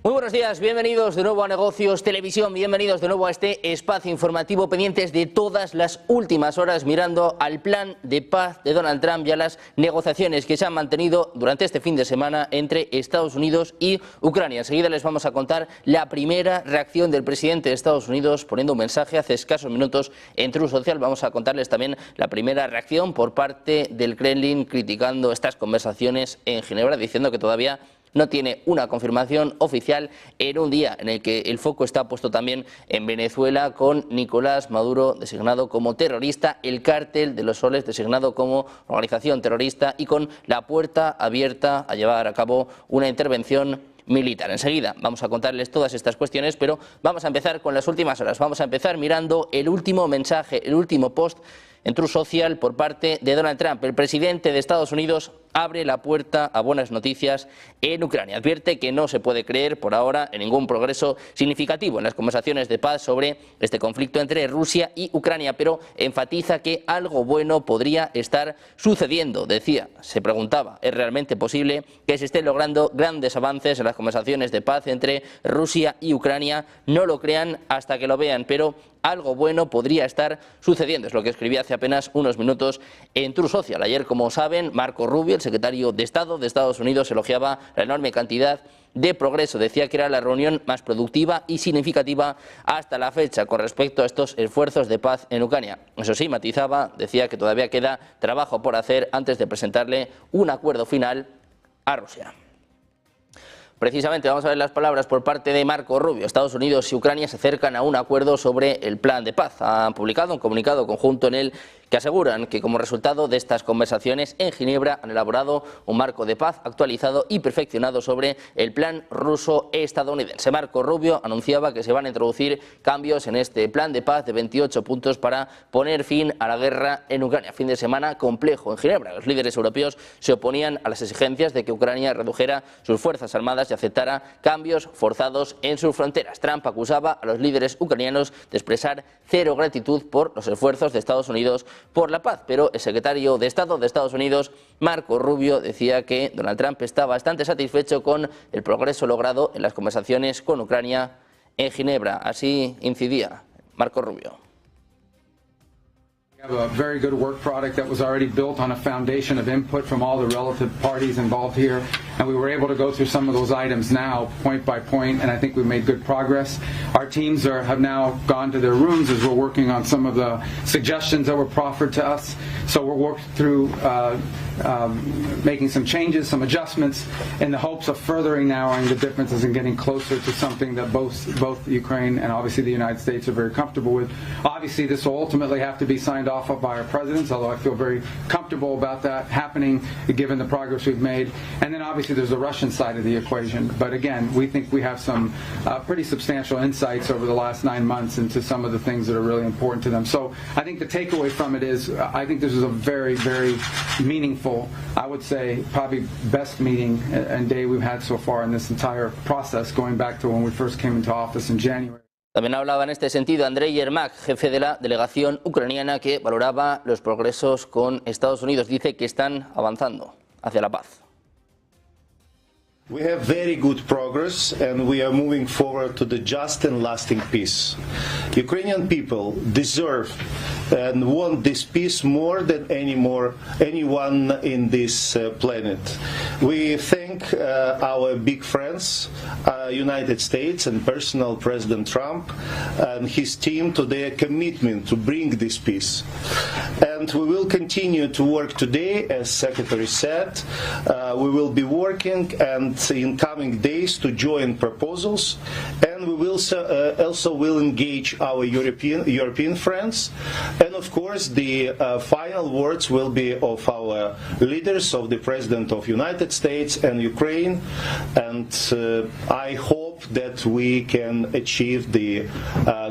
Muy buenos días, bienvenidos de nuevo a Negocios Televisión, bienvenidos de nuevo a este espacio informativo pendientes de todas las últimas horas mirando al plan de paz de Donald Trump y a las negociaciones que se han mantenido durante este fin de semana entre Estados Unidos y Ucrania. Enseguida les vamos a contar la primera reacción del presidente de Estados Unidos poniendo un mensaje hace escasos minutos en Truth Social. Vamos a contarles también la primera reacción por parte del Kremlin criticando estas conversaciones en Ginebra, diciendo que todavía no tiene una confirmación oficial en un día en el que el foco está puesto también en Venezuela con Nicolás Maduro designado como terrorista, el Cártel de los Soles designado como organización terrorista y con la puerta abierta a llevar a cabo una intervención militar. Enseguida vamos a contarles todas estas cuestiones, pero vamos a empezar con las últimas horas. Vamos a empezar mirando el último mensaje, el último post en Truth Social por parte de Donald Trump. El presidente de Estados Unidos abre la puerta a buenas noticias en Ucrania. Advierte que no se puede creer por ahora en ningún progreso significativo en las conversaciones de paz sobre este conflicto entre Rusia y Ucrania, pero enfatiza que algo bueno podría estar sucediendo. Decía, se preguntaba, ¿es realmente posible que se estén logrando grandes avances en las conversaciones de paz entre Rusia y Ucrania? No lo crean hasta que lo vean, pero algo bueno podría estar sucediendo. Es lo que escribí hace apenas unos minutos en Truth Social. Ayer, como saben, Marco Rubio, el secretario de Estado de Estados Unidos, elogiaba la enorme cantidad de progreso. Decía que era la reunión más productiva y significativa hasta la fecha con respecto a estos esfuerzos de paz en Ucrania. Eso sí, matizaba, decía que todavía queda trabajo por hacer antes de presentarle un acuerdo final a Rusia. Precisamente vamos a ver las palabras por parte de Marco Rubio. Estados Unidos y Ucrania se acercan a un acuerdo sobre el plan de paz. Han publicado un comunicado conjunto en el que aseguran que como resultado de estas conversaciones en Ginebra han elaborado un marco de paz actualizado y perfeccionado sobre el plan ruso-estadounidense. Marco Rubio anunciaba que se van a introducir cambios en este plan de paz de 28 puntos para poner fin a la guerra en Ucrania. Fin de semana complejo en Ginebra. Los líderes europeos se oponían a las exigencias de que Ucrania redujera sus fuerzas armadas y aceptara cambios forzados en sus fronteras. Trump acusaba a los líderes ucranianos de expresar cero gratitud por los esfuerzos de Estados Unidos por la paz, pero el secretario de Estado de Estados Unidos, Marco Rubio, decía que Donald Trump está bastante satisfecho con el progreso logrado en las conversaciones con Ucrania en Ginebra. Así incidía Marco Rubio. We have a very good work product that was already built on a foundation of input from all the relative parties involved here, and we were able to go through some of those items now, point by point, and I think we've made good progress. Our teams have now gone to their rooms as we're working on some of the suggestions that were proffered to us, so we're working through making some changes, some adjustments, in the hopes of furthering narrowing the differences and getting closer to something that both Ukraine and obviously the United States are very comfortable with. Obviously, this will ultimately have to be signed off by our presidents, although I feel very comfortable about that happening given the progress we've made. And then obviously there's the Russian side of the equation. But again, we think we have some pretty substantial insights over the last 9 months into some of the things that are really important to them. So I think the takeaway from it is I think this is a very, very meaningful, I would say probably best meeting and day we've had so far in this entire process, going back to when we first came into office in January. También hablaba en este sentido Andrei Yermak, jefe de la delegación ucraniana, que valoraba los progresos con Estados Unidos. Dice que están avanzando hacia la paz. We have very good progress and we are moving forward to the just and lasting peace. Ukrainian people deserve and want this peace more than anyone in this planet. We thank our big friends, United States and personal President Trump and his team to their commitment to bring this peace. And we will continue to work today, as Secretary said. We will be working and in coming days to join proposals, and we will also will engage our European friends, and of course the final words will be of our leaders, of the President of United States and Ukraine, and I hope that we can achieve the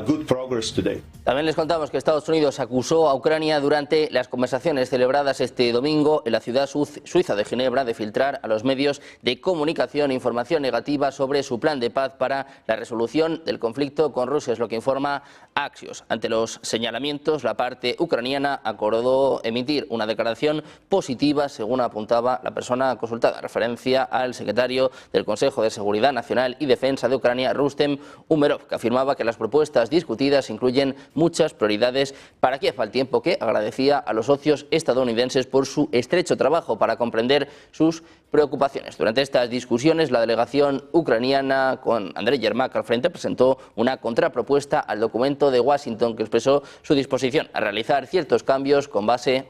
good progress today. También les contamos que Estados Unidos acusó a Ucrania durante las conversaciones celebradas este domingo en la ciudad suiza de Ginebra de filtrar a los medios de comunicación información negativa sobre su plan de paz para la resolución del conflicto con Rusia, es lo que informa Axios. Ante los señalamientos, la parte ucraniana acordó emitir una declaración positiva, según apuntaba la persona consultada, referencia al secretario del Consejo de Seguridad Nacional y Defensa defensa de Ucrania, Rustem Umerov, que afirmaba que las propuestas discutidas incluyen muchas prioridades para Kiev, al tiempo que agradecía a los socios estadounidenses por su estrecho trabajo para comprender sus preocupaciones. Durante estas discusiones, la delegación ucraniana, con Andrei Yermak al frente, presentó una contrapropuesta al documento de Washington que expresó su disposición a realizar ciertos cambios con base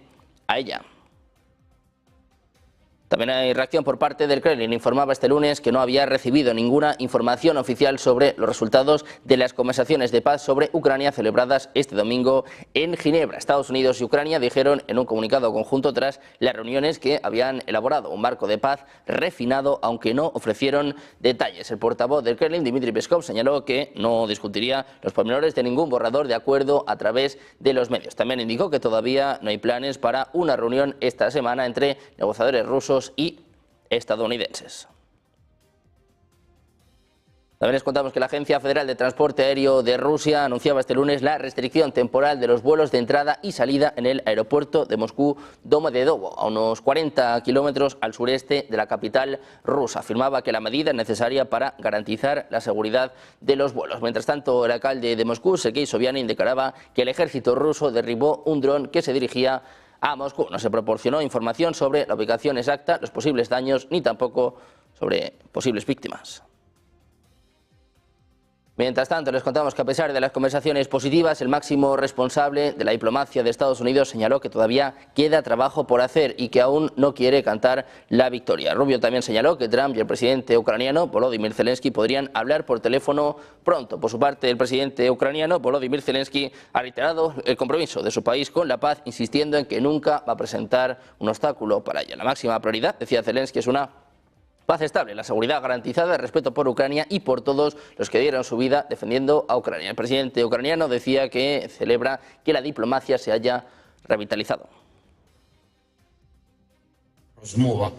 a ella. También hay reacción por parte del Kremlin. Informaba este lunes que no había recibido ninguna información oficial sobre los resultados de las conversaciones de paz sobre Ucrania celebradas este domingo en Ginebra. Estados Unidos y Ucrania dijeron en un comunicado conjunto tras las reuniones que habían elaborado un marco de paz refinado, aunque no ofrecieron detalles. El portavoz del Kremlin, Dmitry Peskov, señaló que no discutiría los pormenores de ningún borrador de acuerdo a través de los medios. También indicó que todavía no hay planes para una reunión esta semana entre negociadores rusos y estadounidenses. También les contamos que la Agencia Federal de Transporte Aéreo de Rusia anunciaba este lunes la restricción temporal de los vuelos de entrada y salida en el aeropuerto de Moscú Domodedovo, a unos 40 kilómetros al sureste de la capital rusa. Afirmaba que la medida es necesaria para garantizar la seguridad de los vuelos. Mientras tanto, el alcalde de Moscú, Sergei Sobyanin, declaraba que el ejército ruso derribó un dron que se dirigía a Moscú. No se proporcionó información sobre la ubicación exacta, los posibles daños, ni tampoco sobre posibles víctimas. Mientras tanto, les contamos que a pesar de las conversaciones positivas, el máximo responsable de la diplomacia de Estados Unidos señaló que todavía queda trabajo por hacer y que aún no quiere cantar la victoria. Rubio también señaló que Trump y el presidente ucraniano, Volodymyr Zelensky, podrían hablar por teléfono pronto. Por su parte, el presidente ucraniano, Volodymyr Zelensky, ha reiterado el compromiso de su país con la paz, insistiendo en que nunca va a presentar un obstáculo para ella. La máxima prioridad, decía Zelensky, es una paz estable, la seguridad garantizada, el respeto por Ucrania y por todos los que dieron su vida defendiendo a Ucrania. El presidente ucraniano decía que celebra que la diplomacia se haya revitalizado. Розмова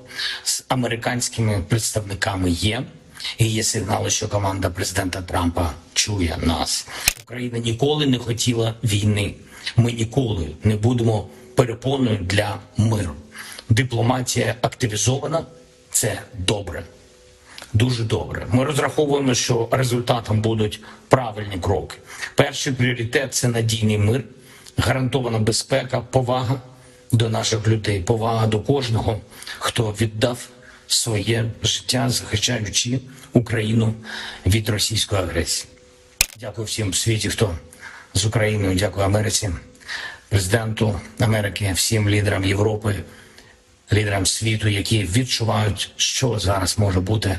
з американськими представниками є. І є сигнали, що команда президента Трампа чує нас. Україна ніколи не хотіла війни. Ми ніколи не будемо перепоною для миру. Дипломатія активізована. Це добре. Дуже добре. Ми розраховуємо, що результатом будуть правильні кроки. Перший пріоритет – це надійний мир, гарантована безпека, повага до наших людей, повага до кожного, хто віддав своє життя, захищаючи Україну від російської агресії. Дякую всім в світі, хто з Україною, дякую Америці, президенту Америки, всім лідерам Європи, лідерам світу, які відчувають, що зараз може бути.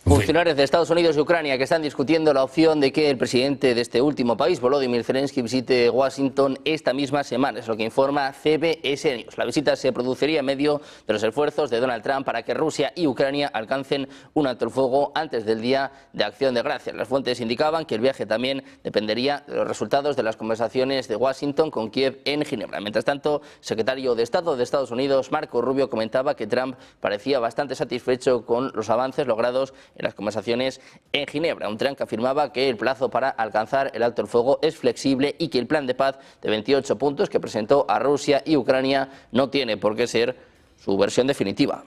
Funcionarios de Estados Unidos y Ucrania que están discutiendo la opción de que el presidente de este último país, Volodymyr Zelensky, visite Washington esta misma semana, es lo que informa CBS News. La visita se produciría en medio de los esfuerzos de Donald Trump para que Rusia y Ucrania alcancen un alto el fuego antes del Día de Acción de Gracias. Las fuentes indicaban que el viaje también dependería de los resultados de las conversaciones de Washington con Kiev en Ginebra. Mientras tanto, el secretario de Estado de Estados Unidos, Marco Rubio, comentaba que Trump parecía bastante satisfecho con los avances logrados en las conversaciones en Ginebra. Un Trump que afirmaba que el plazo para alcanzar el alto el fuego es flexible y que el plan de paz de 28 puntos que presentó a Rusia y Ucrania no tiene por qué ser su versión definitiva.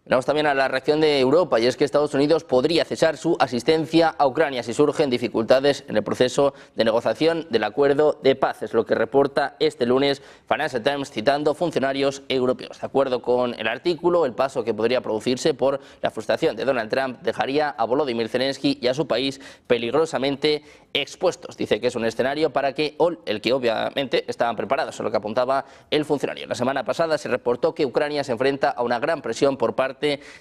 Miramos también a la reacción de Europa, y es que Estados Unidos podría cesar su asistencia a Ucrania si surgen dificultades en el proceso de negociación del acuerdo de paz. Es lo que reporta este lunes Financial Times citando funcionarios europeos. De acuerdo con el artículo, el paso que podría producirse por la frustración de Donald Trump dejaría a Volodymyr Zelensky y a su país peligrosamente expuestos. Dice que es un escenario para el que obviamente estaban preparados, es lo que apuntaba el funcionario. La semana pasada se reportó que Ucrania se enfrenta a una gran presión por parte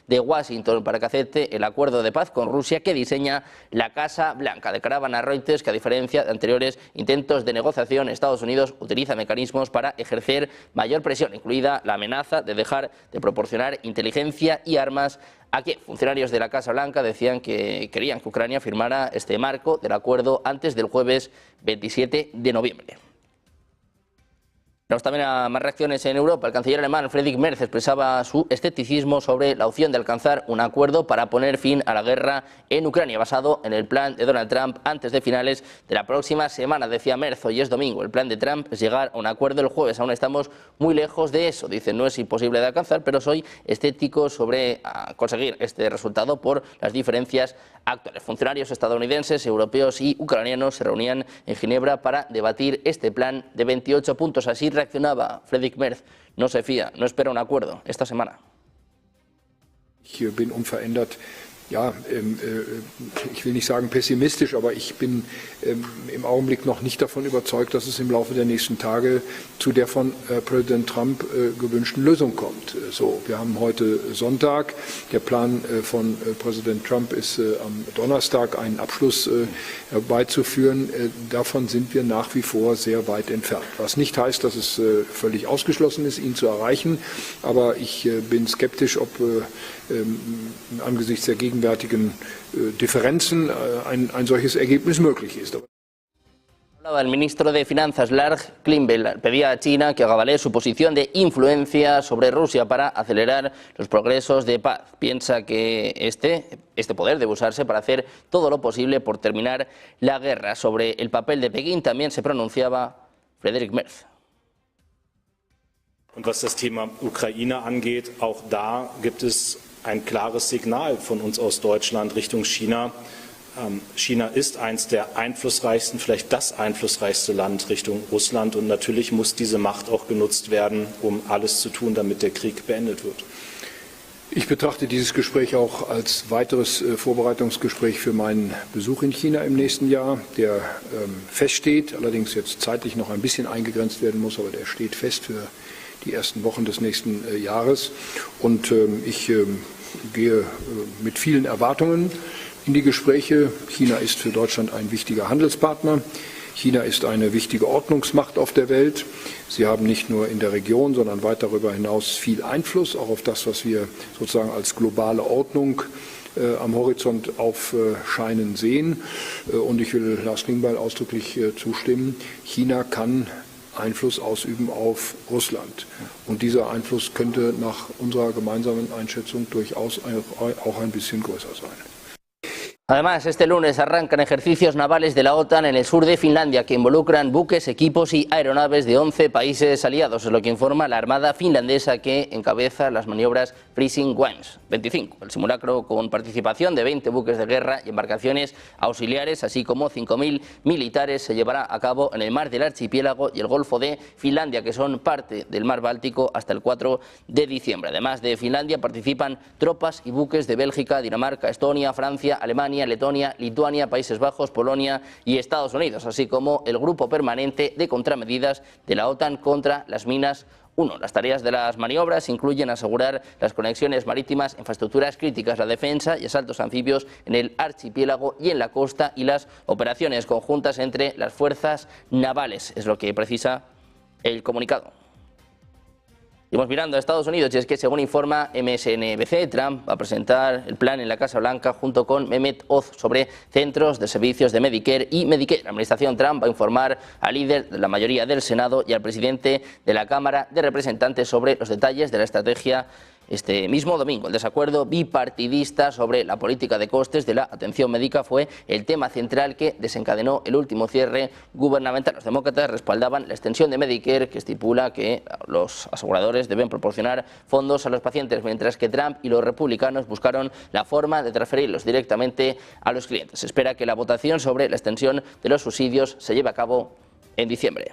de Washington para que acepte el acuerdo de paz con Rusia que diseña la Casa Blanca. Declaraban a Reuters que, a diferencia de anteriores intentos de negociación, Estados Unidos utiliza mecanismos para ejercer mayor presión, incluida la amenaza de dejar de proporcionar inteligencia y armas a Kiev. Funcionarios de la Casa Blanca decían que querían que Ucrania firmara este marco del acuerdo antes del jueves 27 de noviembre. Tenemos también a más reacciones en Europa. El canciller alemán Friedrich Merz expresaba su escepticismo sobre la opción de alcanzar un acuerdo para poner fin a la guerra en Ucrania, basado en el plan de Donald Trump antes de finales de la próxima semana. Decía Merz, hoy es domingo, el plan de Trump es llegar a un acuerdo el jueves. Aún estamos muy lejos de eso. Dice, no es imposible de alcanzar, pero soy escéptico sobre conseguir este resultado por las diferencias actuales. Funcionarios estadounidenses, europeos y ucranianos se reunían en Ginebra para debatir este plan de 28 puntos. Así reaccionaba Friedrich Merz. No se fía, no espera un acuerdo esta semana. Ich bin unverändert, ja, ich will nicht sagen pessimistisch, aber ich bin im Augenblick noch nicht davon überzeugt, dass es im Laufe der nächsten Tage zu der von Präsident Trump gewünschten Lösung kommt. So, wir haben heute Sonntag. Der Plan von Präsident Trump ist am Donnerstag einen Abschluss herbeizuführen. Davon sind wir nach wie vor sehr weit entfernt. Was nicht heißt, dass es völlig ausgeschlossen ist, ihn zu erreichen. Aber ich bin skeptisch, ob angesichts der gegenwärtigen Differenzen ein solches Ergebnis möglich ist. El ministro de Finanzas, Lars Klingbeil, pedía a China que haga valer su posición de influencia sobre Rusia para acelerar los progresos de paz. Piensa que este poder debe usarse para hacer todo lo posible por terminar la guerra. Sobre el papel de Pekín también se pronunciaba Friedrich Merz. Und was das Thema Ukraine angeht, auch da gibt es ein klares Signal von uns aus Deutschland Richtung China. China ist eines der einflussreichsten, vielleicht das einflussreichste Land Richtung Russland. Und natürlich muss diese Macht auch genutzt werden, um alles zu tun, damit der Krieg beendet wird. Ich betrachte dieses Gespräch auch als weiteres Vorbereitungsgespräch für meinen Besuch in China im nächsten Jahr, der feststeht, allerdings jetzt zeitlich noch ein bisschen eingegrenzt werden muss, aber der steht fest für die ersten Wochen des nächsten Jahres. Und ich gehe mit vielen Erwartungen in die Gespräche. China ist für Deutschland ein wichtiger Handelspartner. China ist eine wichtige Ordnungsmacht auf der Welt. Sie haben nicht nur in der Region, sondern weit darüber hinaus viel Einfluss, auch auf das, was wir sozusagen als globale Ordnung am Horizont aufscheinen sehen. Und ich will Lars Klingbeil ausdrücklich zustimmen. China kann Einfluss ausüben auf Russland. Und dieser Einfluss könnte nach unserer gemeinsamen Einschätzung durchaus auch ein bisschen größer sein. Además, este lunes arrancan ejercicios navales de la OTAN en el sur de Finlandia que involucran buques, equipos y aeronaves de 11 países aliados, es lo que informa la Armada finlandesa que encabeza las maniobras Freezing Winds 25. El simulacro con participación de 20 buques de guerra y embarcaciones auxiliares, así como 5.000 militares, se llevará a cabo en el mar del archipiélago y el Golfo de Finlandia, que son parte del mar Báltico, hasta el 4 de diciembre. Además de Finlandia participan tropas y buques de Bélgica, Dinamarca, Estonia, Francia, Alemania, Letonia, Lituania, Países Bajos, Polonia y Estados Unidos, así como el Grupo Permanente de Contramedidas de la OTAN contra las minas 1. Las tareas de las maniobras incluyen asegurar las conexiones marítimas, infraestructuras críticas, la defensa y asaltos anfibios en el archipiélago y en la costa y las operaciones conjuntas entre las fuerzas navales, es lo que precisa el comunicado. Seguimos mirando a Estados Unidos y es que, según informa MSNBC, Trump va a presentar el plan en la Casa Blanca junto con Mehmet Oz sobre centros de servicios de Medicare y Medicaid. La administración Trump va a informar al líder de la mayoría del Senado y al presidente de la Cámara de Representantes sobre los detalles de la estrategia este mismo domingo. El desacuerdo bipartidista sobre la política de costes de la atención médica fue el tema central que desencadenó el último cierre gubernamental. Los demócratas respaldaban la extensión de Medicare, que estipula que los aseguradores deben proporcionar fondos a los pacientes, mientras que Trump y los republicanos buscaron la forma de transferirlos directamente a los clientes. Se espera que la votación sobre la extensión de los subsidios se lleve a cabo en diciembre.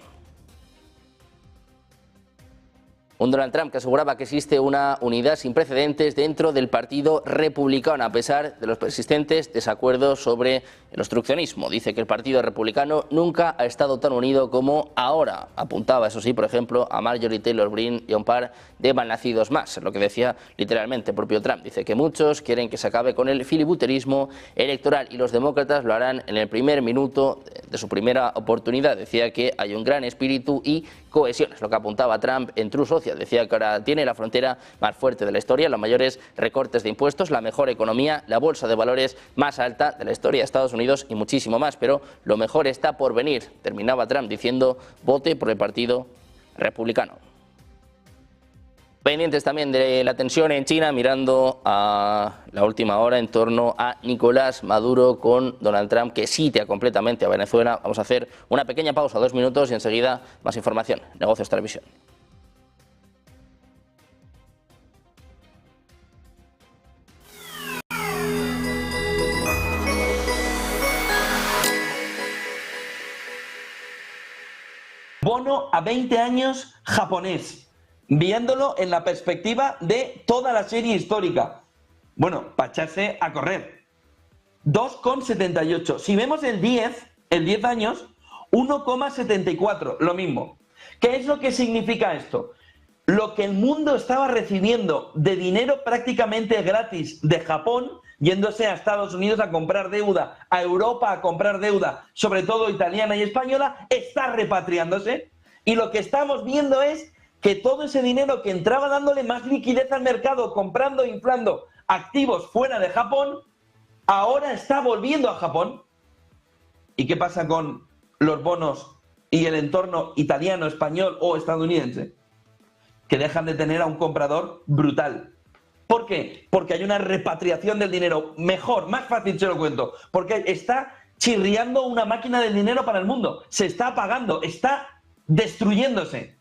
Un Donald Trump que aseguraba que existe una unidad sin precedentes dentro del Partido Republicano, a pesar de los persistentes desacuerdos sobre el obstruccionismo. Dice que el Partido Republicano nunca ha estado tan unido como ahora. Apuntaba, eso sí, por ejemplo, a Marjorie Taylor Greene y a un par de malnacidos más, lo que decía literalmente el propio Trump. Dice que muchos quieren que se acabe con el filibusterismo electoral y los demócratas lo harán en el primer minuto de su primera oportunidad. Decía que hay un gran espíritu y cohesión, es lo que apuntaba Trump en True Social. Decía que ahora tiene la frontera más fuerte de la historia, los mayores recortes de impuestos, la mejor economía, la bolsa de valores más alta de la historia de Estados Unidos y muchísimo más, pero lo mejor está por venir. Terminaba Trump diciendo: vote por el Partido republicano. Pendientes también de la tensión en China, mirando a la última hora en torno a Nicolás Maduro con Donald Trump, que sitia completamente a Venezuela. Vamos a hacer una pequeña pausa, 2 minutos, y enseguida más información. Negocios Televisión. Bono a 20 años japonés, viéndolo en la perspectiva de toda la serie histórica. Bueno, para echarse a correr. 2,78. Si vemos el 10 años, 1,74, lo mismo. ¿Qué es lo que significa esto? Lo que el mundo estaba recibiendo de dinero prácticamente gratis de Japón, yéndose a Estados Unidos a comprar deuda, a Europa a comprar deuda, sobre todo italiana y española, está repatriándose. Y lo que estamos viendo es que todo ese dinero que entraba dándole más liquidez al mercado, comprando e inflando activos fuera de Japón, ahora está volviendo a Japón. ¿Y qué pasa con los bonos y el entorno italiano, español o estadounidense? Que dejan de tener a un comprador brutal. ¿Por qué? Porque hay una repatriación del dinero. Mejor, más fácil se lo cuento. Porque está chirriando una máquina del dinero para el mundo. Se está apagando, está destruyéndose.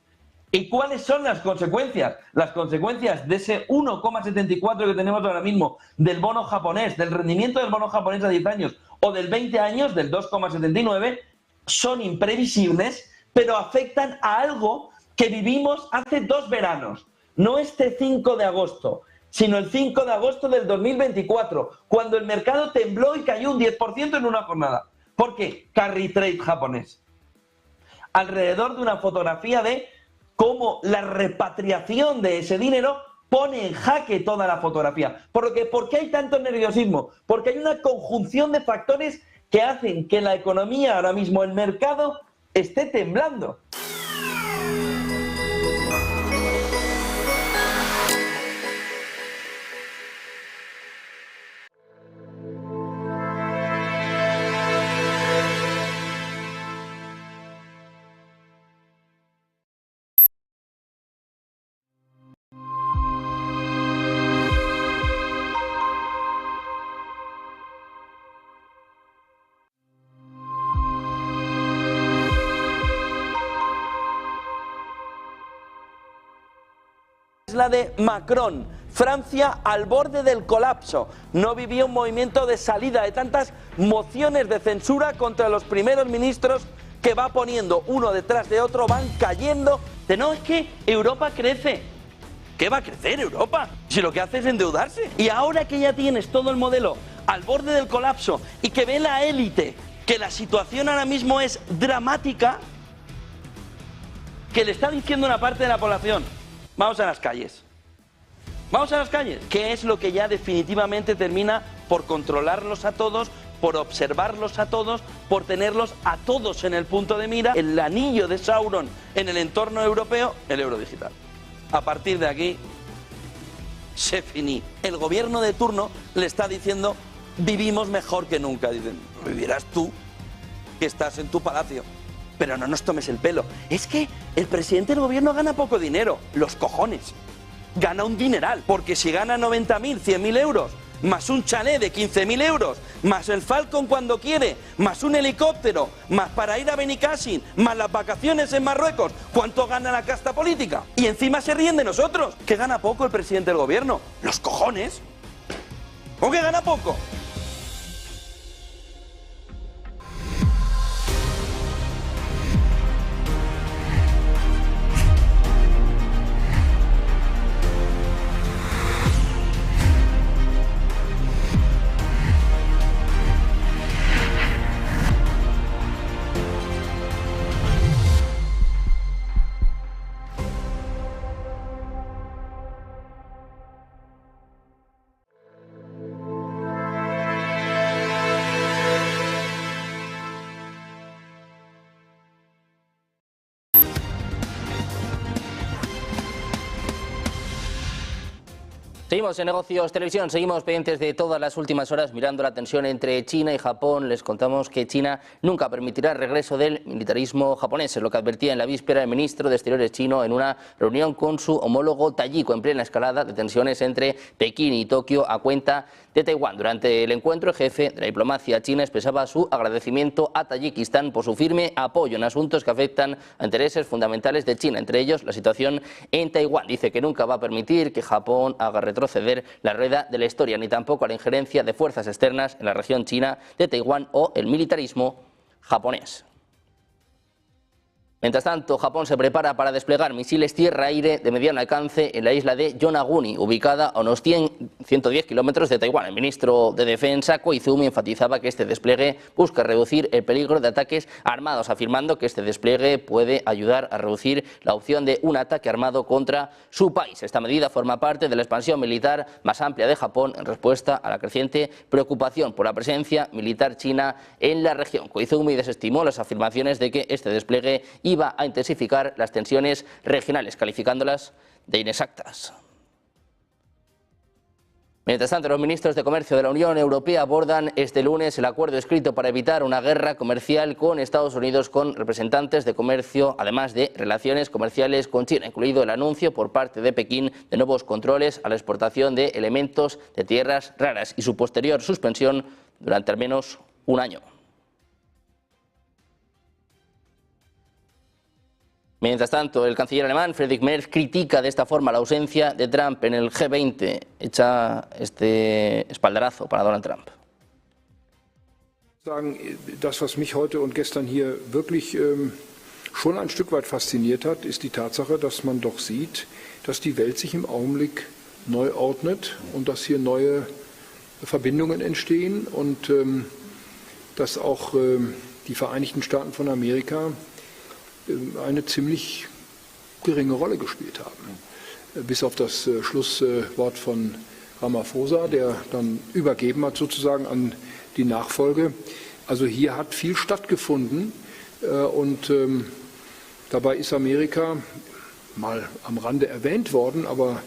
¿Y cuáles son las consecuencias? Las consecuencias de ese 1,74 que tenemos ahora mismo del bono japonés, del rendimiento del bono japonés a 10 años o del 20 años, del 2,79, son imprevisibles, pero afectan a algo que vivimos hace 2 veranos. No este 5 de agosto, sino el 5 de agosto del 2024, cuando el mercado tembló y cayó un 10% en una jornada. ¿Por qué? Carry trade japonés. Alrededor de una fotografía de cómo la repatriación de ese dinero pone en jaque toda la fotografía. ¿Por qué hay tanto nerviosismo? Porque hay una conjunción de factores que hacen que la economía, ahora mismo el mercado, esté temblando. La de Macron, Francia al borde del colapso, no vivía un movimiento de salida de tantas mociones de censura contra los primeros ministros que va poniendo uno detrás de otro, van cayendo. No, es que Europa crece. ¿Qué va a crecer Europa? Si lo que hace es endeudarse. Y ahora que ya tienes todo el modelo al borde del colapso y que ve la élite que la situación ahora mismo es dramática, que le está diciendo una parte de la población: vamos a las calles. Vamos a las calles. ¿Qué es lo que ya definitivamente termina por controlarlos a todos, por observarlos a todos, por tenerlos a todos en el punto de mira? El anillo de Sauron en el entorno europeo, el euro digital. A partir de aquí, se finí. El gobierno de turno le está diciendo: vivimos mejor que nunca. Dicen: vivirás tú, que estás en tu palacio. Pero no nos tomes el pelo. Es que el presidente del gobierno gana poco dinero. Los cojones. Gana un dineral. Porque si gana 90.000, 100.000 euros, más un chalet de 15.000 euros, más el Falcon cuando quiere, más un helicóptero, más para ir a Benicassin, más las vacaciones en Marruecos, ¿cuánto gana la casta política? Y encima se ríen de nosotros. Que gana poco el presidente del gobierno. Los cojones. ¿Cómo que gana poco? Seguimos en Negocios Televisión, seguimos pendientes de todas las últimas horas mirando la tensión entre China y Japón. Les contamos que China nunca permitirá el regreso del militarismo japonés, es lo que advertía en la víspera el ministro de Exteriores chino en una reunión con su homólogo tayiko en plena escalada de tensiones entre Pekín y Tokio a cuenta de Taiwán. Durante el encuentro, el jefe de la diplomacia china expresaba su agradecimiento a Tayikistán por su firme apoyo en asuntos que afectan a intereses fundamentales de China, entre ellos la situación en Taiwán. Dice que nunca va a permitir que Japón haga retroceder la rueda de la historia, ni tampoco a la injerencia de fuerzas externas en la región china de Taiwán o el militarismo japonés. Mientras tanto, Japón se prepara para desplegar misiles tierra-aire de mediano alcance en la isla de Yonaguni, ubicada a unos 110 kilómetros de Taiwán. El ministro de Defensa, Koizumi, enfatizaba que este despliegue busca reducir el peligro de ataques armados, afirmando que este despliegue puede ayudar a reducir la opción de un ataque armado contra su país. Esta medida forma parte de la expansión militar más amplia de Japón en respuesta a la creciente preocupación por la presencia militar china en la región. Koizumi desestimó las afirmaciones de que este despliegue iba a intensificar las tensiones regionales, calificándolas de inexactas. Mientras tanto, los ministros de Comercio de la Unión Europea abordan este lunes el acuerdo escrito para evitar una guerra comercial con Estados Unidos con representantes de comercio, además de relaciones comerciales con China, incluido el anuncio por parte de Pekín de nuevos controles a la exportación de elementos de tierras raras y su posterior suspensión durante al menos un año. Mientras tanto, el canciller alemán Friedrich Merz critica de esta forma la ausencia de Trump en el G20, echa este espaldarazo para Donald Trump. Das, was mich heute und gestern hier wirklich schon ein Stück weit fasziniert hat, ist die Tatsache, dass man doch sieht, dass die Welt sich im Augenblick neu ordnet und dass hier neue Verbindungen entstehen und dass auch die Vereinigten Staaten von Amerika eine ziemlich geringe Rolle gespielt haben. Bis auf das Schlusswort von Ramaphosa, der dann übergeben hat sozusagen an die Nachfolge. Also hier hat viel stattgefunden und dabei ist Amerika mal am Rande erwähnt worden, aber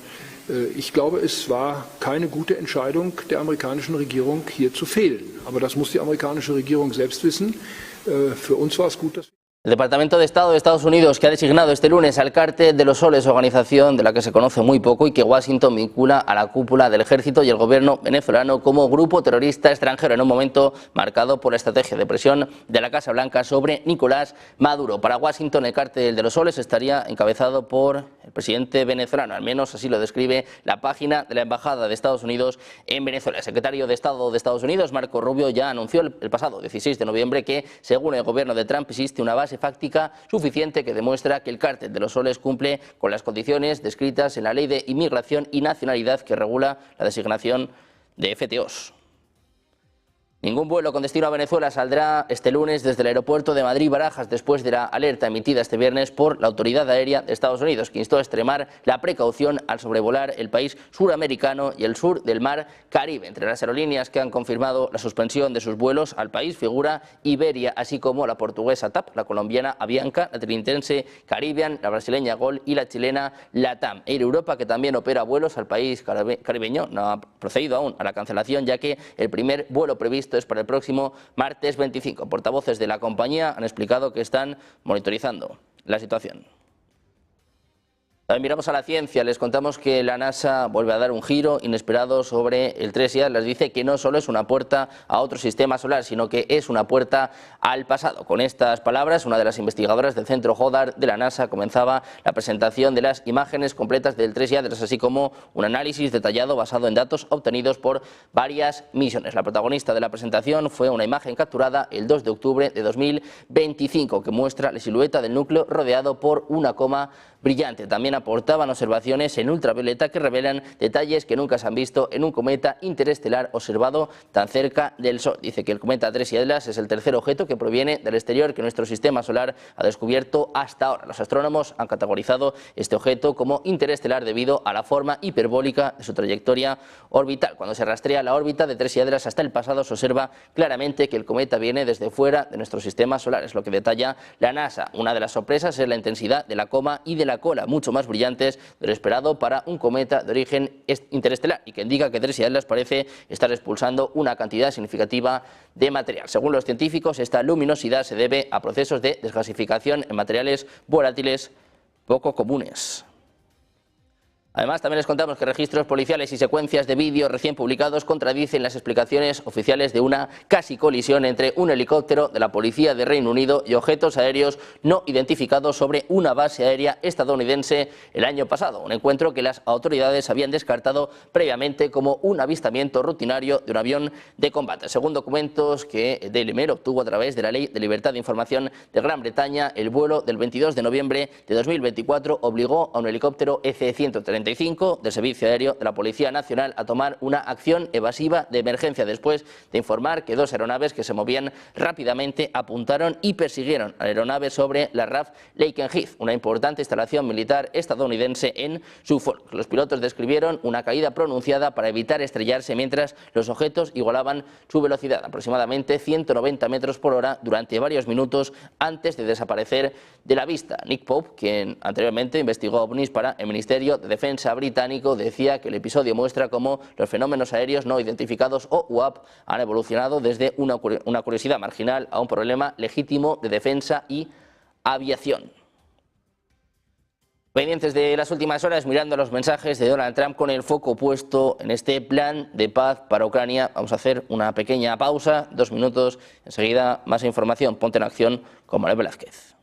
ich glaube, es war keine gute Entscheidung der amerikanischen Regierung, hier zu fehlen. Aber das muss die amerikanische Regierung selbst wissen. Für uns war es gut, dass El Departamento de Estado de Estados Unidos, que ha designado este lunes al Cártel de los Soles, organización de la que se conoce muy poco y que Washington vincula a la cúpula del ejército y el gobierno venezolano como grupo terrorista extranjero en un momento marcado por la estrategia de presión de la Casa Blanca sobre Nicolás Maduro. Para Washington, el Cártel de los Soles estaría encabezado por el presidente venezolano, al menos así lo describe la página de la Embajada de Estados Unidos en Venezuela. El secretario de Estado de Estados Unidos, Marco Rubio, ya anunció el pasado 16 de noviembre que, según el gobierno de Trump, existe una base fáctica suficiente que demuestra que el Cártel de los Soles cumple con las condiciones descritas en la Ley de Inmigración y Nacionalidad que regula la designación de FTOs. Ningún vuelo con destino a Venezuela saldrá este lunes desde el aeropuerto de Madrid-Barajas después de la alerta emitida este viernes por la Autoridad Aérea de Estados Unidos, que instó a extremar la precaución al sobrevolar el país suramericano y el sur del mar Caribe. Entre las aerolíneas que han confirmado la suspensión de sus vuelos al país figura Iberia, así como la portuguesa TAP, la colombiana Avianca, la trinitense Caribbean, la brasileña Gol y la chilena LATAM. Air Europa, que también opera vuelos al país caribeño, no ha procedido aún a la cancelación, ya que el primer vuelo previsto es para el próximo martes 25. Portavoces de la compañía han explicado que están monitorizando la situación. También miramos a la ciencia, les contamos que la NASA vuelve a dar un giro inesperado sobre el 3i. Les dice que no solo es una puerta a otro sistema solar, sino que es una puerta al pasado. Con estas palabras, una de las investigadoras del centro Goddard de la NASA comenzaba la presentación de las imágenes completas del 3i, así como un análisis detallado basado en datos obtenidos por varias misiones. La protagonista de la presentación fue una imagen capturada el 2 de octubre de 2025 que muestra la silueta del núcleo rodeado por una coma brillante. También aportaban observaciones en ultravioleta que revelan detalles que nunca se han visto en un cometa interestelar observado tan cerca del Sol. Dice que el cometa 3i Atlas es el tercer objeto que proviene del exterior que nuestro sistema solar ha descubierto hasta ahora. Los astrónomos han categorizado este objeto como interestelar debido a la forma hiperbólica de su trayectoria orbital. Cuando se rastrea la órbita de 3i Atlas hasta el pasado, se observa claramente que el cometa viene desde fuera de nuestro sistema solar. Es lo que detalla la NASA. Una de las sorpresas es la intensidad de la coma y de la la cola mucho más brillantes de lo esperado para un cometa de origen interestelar y que indica que 3 islas parece estar expulsando una cantidad significativa de material. Según los científicos, esta luminosidad se debe a procesos de desgasificación en materiales volátiles poco comunes. Además, también les contamos que registros policiales y secuencias de vídeo recién publicados contradicen las explicaciones oficiales de una casi colisión entre un helicóptero de la policía de Reino Unido y objetos aéreos no identificados sobre una base aérea estadounidense el año pasado. Un encuentro que las autoridades habían descartado previamente como un avistamiento rutinario de un avión de combate. Según documentos que Daily Mail obtuvo a través de la Ley de Libertad de Información de Gran Bretaña, el vuelo del 22 de noviembre de 2024 obligó a un helicóptero EC-135 del Servicio Aéreo de la Policía Nacional a tomar una acción evasiva de emergencia después de informar que 2 aeronaves que se movían rápidamente apuntaron y persiguieron a la aeronave sobre la RAF Lakenheath, una importante instalación militar estadounidense en Suffolk. Los pilotos describieron una caída pronunciada para evitar estrellarse mientras los objetos igualaban su velocidad, aproximadamente 190 metros por hora, durante varios minutos antes de desaparecer de la vista. Nick Pope, quien anteriormente investigó ovnis para el Ministerio de Defensa británico, decía que el episodio muestra cómo los fenómenos aéreos no identificados o UAP han evolucionado desde una curiosidad marginal a un problema legítimo de defensa y aviación. Pendientes de las últimas horas, mirando los mensajes de Donald Trump con el foco puesto en este plan de paz para Ucrania. Vamos a hacer una pequeña pausa, 2 minutos, enseguida más información. Ponte en acción con Manuel Velázquez.